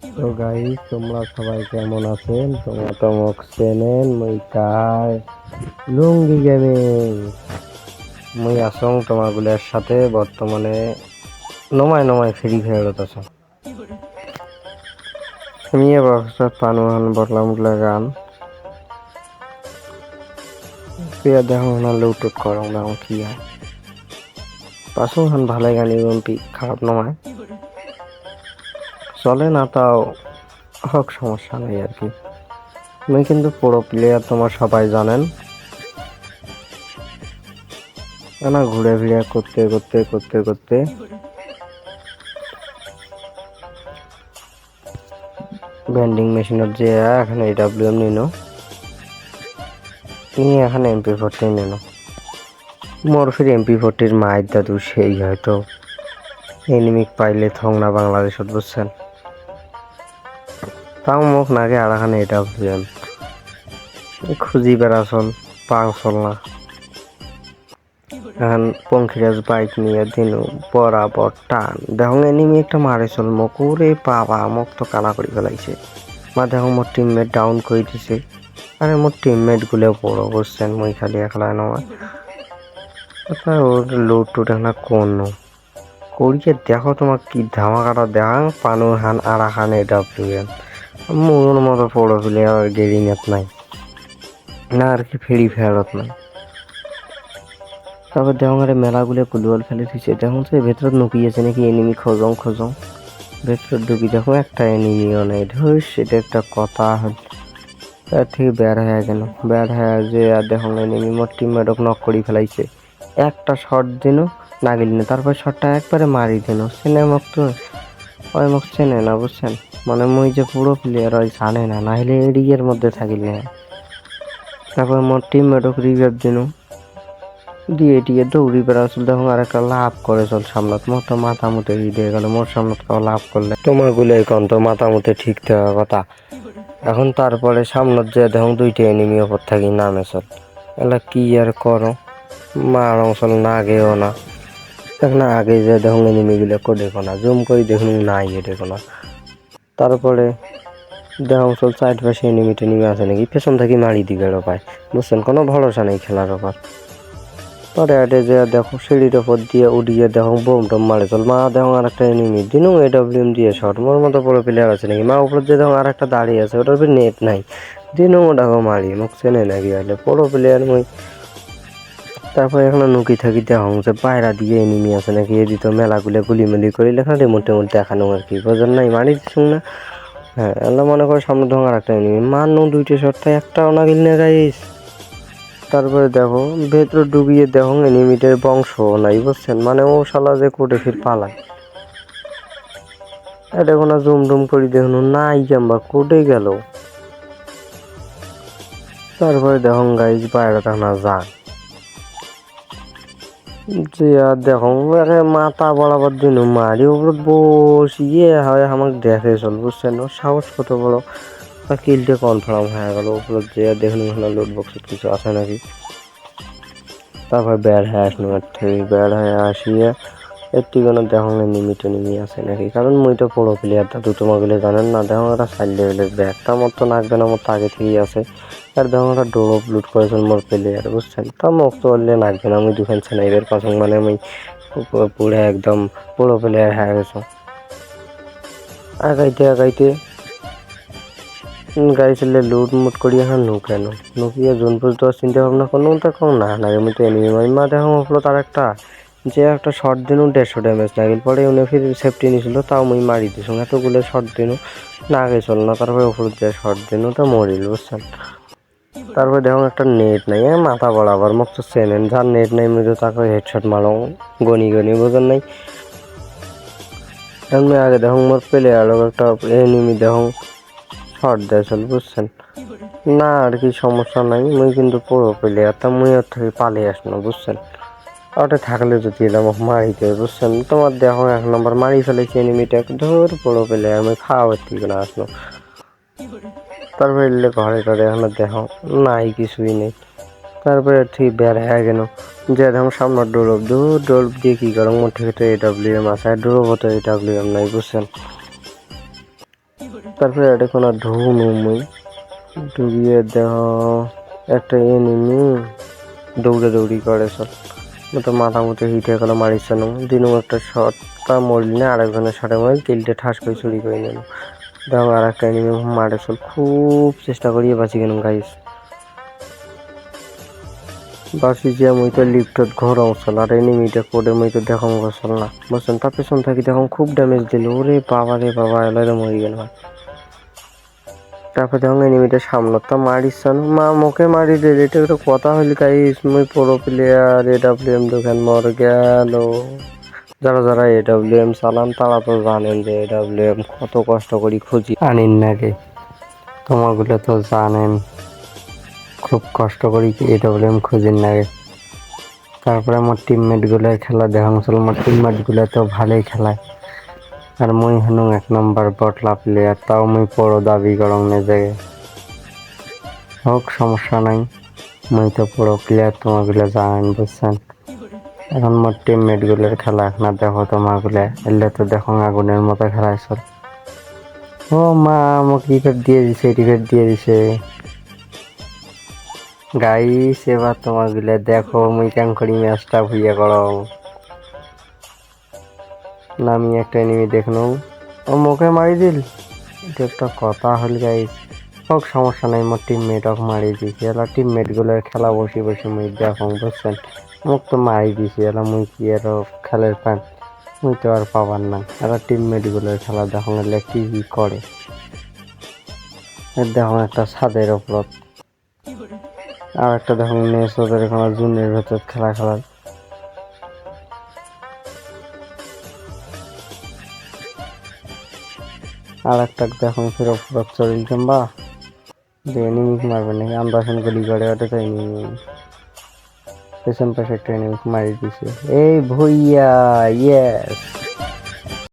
তো গাইস, তোমরা সবাই কেমন আছেন? তোমরা তো মোক চেনেন, মই কাই লুঙ্গি গেমিং। মই আসং তোমাগুলোর সাথে বর্তমানে নমায় নমায় ফ্রি ফায়ারত আছো। আমি এবার পানুহান বললাম গান তুই দেখো না লুটুট করো না কি হয় পাশু হান ভালো গান এমপি খারাপ নয়, চলে না তাও হোক, সমস্যা নেই আর কি। আমি কিন্তু পুরো প্লেয়ার তোমার সবাই জানেন না, ঘুরে ফিরে করতে করতে করতে করতে ভেন্ডিং মেশিনের যে এখানে এডাব্লিউএম নিনো নিয়ে এখানে MP40 নিনো মোর ফির MP40 মাইর দাদু সেই হয়তো এনিমিক পাইলে থং না বাংলাদেশত বুঝছেন, তাও মোক নাগে আর এখানে এডাব্লিউএম খুঁজি বেড়াচল পাং চল না। এখন পঙ্খিরাজ বাইক নিয়ে দিনু বরাবর টান দেখুন এনিমি একটা মারে চল মোক, ওরে বাবা মোক তো কানা করে ফেলাইছে। মা দেখো মোর টিমমেট ডাউন করে দিছে, আরে মোর টিমমেট গুলো বড় বুঝছেন, মই খালি একলা নয় ওর লুট টুট না কোন করিয়ে দেখো তোমার কি ধামাকাটা দেখা পানু হান আর হান এডাব্লিউএম মোর মতো বড় প্লেয়ার গেরিংত নাই না আর কি, ফ্রি ফায়ারত নাই। তারপর দেখুন আরে মেলাগুলো ফুটবল খেলে দিচ্ছে, দেখুন সে ভেতর নুকিয়েছে নাকি এনিমি খোঁজং খোঁজং ভেতর ঢুকি দেখো একটা এনিমিও নেই। ধর সেটা একটা কথা হল, তার থেকে বের হয়ে গেল, বের হয়ে যে আর দেখুন এনিমি মোর টিমমেটক নক করে ফেলাইছে। একটা শট দিন না গেলি না, তারপর শটটা একবারে মারি দিন চেনে মোক, তো ওই মোক চেনে না বুঝছেন, মানে মুই যে পুরো প্লেয়ার ওই জানে না, নাহলে এরিয়ার মধ্যে থাকিল না। তারপর মোর টিমমেটক রিভাইভ দিন দিয়ে টিয়ে দৌড়ি বেড়াচ্ছিল, দেখুন আর একটা লাভ করে চল সামনাত মোর তো মাথা মুতে দিয়ে গেল, মোর সামনাত লাভ করলে তোমার গুলো এখন তো মাথা মুতে ঠিক থাকার কথা। এখন তারপরে সামনত যে দেখুন দুইটা এনিমি ওপর থাকি নামে চল, এলা কি আর করো মার চল না আগেও না দেখ না, আগে যে দেখুন এনিমি গুলো দেখো না, জুম করে দেখুন নাই দেখো না। তারপরে দেখুন চল সাইড পাশে এনিমি টেনিমি আছে নাকি, পেছন থেকে মারি দিবে পায় বুঝছেন, কোনো ভরসা নেই খেলার ওপর। পরে আটে যে দেখো সিঁড়ির ওপর দিয়ে উঠিয়ে দেখো বোম টোম মারে চল, মা দেখো আর একটা এনিমি দিনু এডাব্লিউএম দিয়ে শট, মোর মতো বড় প্লেয়ার আছে নাকি, মা উপর দিয়ে দেখো আর একটা দাঁড়িয়ে আছে, ওটার উপর নেট নাই, দিনু ওটাকে মারি মোক চেনে নাকি হলে বড় প্লেয়ার মই। তারপর এখানে নুকি থাকি দেখো যে পায়রা দিয়ে এনিমি আছে নাকি, এদিত মেলাগুলো গুলিমেলি করি লেখা রিমোটে মোট দেখানো আর কি, বোঝেন নাই মারি দিচ্ছুন না। হ্যাঁ এলা মনে করে সামনে ধোঁয়া আর একটা এনিমি মারনো দুইটা শট তাই একটাও না গেল না গাইস। তারপরে দেখো ভেতর ডুবিয়ে দেখো এনিমিটের বংশ নাই বুঝছেন, মানে ও শালা যে কোটে ফির পালায়, দেখো না জুম টুম করি দেখুন নাই জাম্বা কোটে গেল। তারপরে দেখো গাইজ বাইরে না যান যে আর দেখো মাথা বরাবর দিন মারি ওপর বসিয়ে হয় আমাকে দেখে চল বুঝছেন, ও সাহস কত বড়, কিলটা কনফার্ম হয়ে গেল উপর যে দেখুন লোড বক্সে কিছু আছে নাকি। তারপর বের হয়ে আসলো, বের হয়ে আসিয়ে একটি কোনো দেখো নিমিটে নিমি আছে নাকি, কারণ মুই তো পুরো প্লেয়ার দাদু তোমাগুলো জানেন না, দেখো একটা সাইড লেভেলের ব্যাগটা মত তো নাকবে না, মতো আগে থেকেই আছে। আর দেখো একটা ডোর লুট করেছেন মোর প্লেয়ার বুঝছেন, তা মুখ তো বললে নাকবে না, আমি দুখান স্নাইপের পাশে মানে আমি পুরো একদম পুরো প্লেয়ার হয়ে গেছো। আগাইতে আগাইতে গাড়ি চললে লুট মুট করি এখন কেন নুকিয়ে জোন পর্যন্ত চিন্তা ভাবনা করলাম, তখন না লাগে আমি তো এনিমি মারি মা দেখো হলো তার একটা যে একটা শর্ট দিনও 150 ড্যামেজ লাগিল, পরে উনি ফির সেফটি নিয়েছিল তাও মুই মারি দিয়েছি, এতগুলো শর্ট দিনও না আগে চল না, তারপরে ওপর দিয়ে শর্ট দিনও তো মরিল বুঝছেন। তারপরে দেখো একটা নেট নাই মাথা বরাবর মুখ তো চেনেন, যার নেট নাই মুই তো তাকে হেডশট মারো গনি গনি বোঝেন নাই। এমনি আগে দেখো মোর প্লেয়ার একটা এনিমি দেখো শর্ট দেয় চল বুঝছেন না, আর কি সমস্যা নাই, মুই কিন্তু পুরো প্লেয়ার তা মুই ওর থেকে পালিয়ে আসলো বুঝছেন, ওটা থাকলে যদি এলাম মারি দেয় বুঝছেন। তোমার দেখো 1 নম্বর মারি ফেলেছি এনিমিটা, ধর পুরো প্লেয়ার আমি খাওয়ার থেকে না আসলো। তারপরে এলে ঘরে টরে এখানে দেখো নাই কিছুই নেই, তারপরে ঠিক বের হয়ে গেল যে দেখো সামনে ডোলপ দিয়ে কি করো মোট থেকে তো AWM আছে, ডোলপ তো AWM নাই বুঝছেন। তারপরে এটা কোনো ঢুনুমুই ডুবিয়ে দেহ একটা এনিমি দৌড়ি করে সব তো মাথামুটি হিট হয়ে গেলো মারিছে না দিনও একটা শটটা মরলি না আরেকজনের শটে মরে তিলটে ঠাস করে চুরি করে নিল দেখো আর একটা এনিমি মারে চল খুব চেষ্টা করিয়ে বাঁচি গেলাম গাইস বাসি যে মুই তো লিফটত ঘোরাও চল আর এনিমিটা কোডে মুই তো দেখাম চল না বুঝছেন তার পেছন থাকি দেখুন খুব ড্যামেজ দিল ওরে বাবা রে বাবা এলারে মরে গেল তারপর দেখুন এনিমিটা সামনত মারিস মা মুখে মারি দে এটা একটা কথা হইল গাইস মুই প্রো প্লেয়ার এডব্লিউএম দোকান মর গেল যারা যারা এডব্লিউএম চালান তারা তো জানেন যে এডব্লিউএম কত কষ্ট করি খুঁজি আনিন নাকি তোমাগুলো তো জানেন খুব কষ্ট করি এডব্লিউএম খুঁজিন লাগে তারপরে আমার টিমমেট গুলোর খেলা দেখাচ্ছিল আমার টিমমেট গুলো তো ভালোই খেলায় আর মুই হেনু 1 নম্বর বটলা প্লেয়ার তাও মুই বড় দাবি করং নিজে হোক সমস্যা নাই মুই তো বড় প্লেয়ার তোমাগুলো জানেন বুঝছেন এখন মোর টিমমেট গুলোর খেলা না দেখো তোমাগুলো এলে তো দেখো আগুনের মতো খেলাইছিল ও মা আমাকে রিপেট দিয়ে দিছে গাইস এবার তোমাগুলো দেখো মুই কেন করি ম্যাচটা ভুইয়া করো না আমি একটা এনিমি দেখনু ও মুখে মারি দিল এটা একটা কথা হল গাইস হোক সমস্যা নাই মোর টিমমেট ওকে মারি দিয়েছি এলা টিমমেট গুলোর খেলা বসে বসে মুই দেখো বুঝছেন মুখ তো মারি দিয়েছি এলা মুই কি আর খেলের প্যান্ট মুই তো আর পাবার না এলা টিমমেট গুলোর খেলা দেখো এলে কি করে দেখো একটা ছাদের ওপর আর একটা দেখো নেস ওদের এখানে জুনের ভেতর খেলার আর একটা দেখো ফের ওপর চলিল কিংবা এনিমি মারবে নাকি আন্দাজ গুলি করে ওটা তো এনিমি পেছন পাশে একটা এনিমি মারি দিছে এই ভুইয়া ইয়েস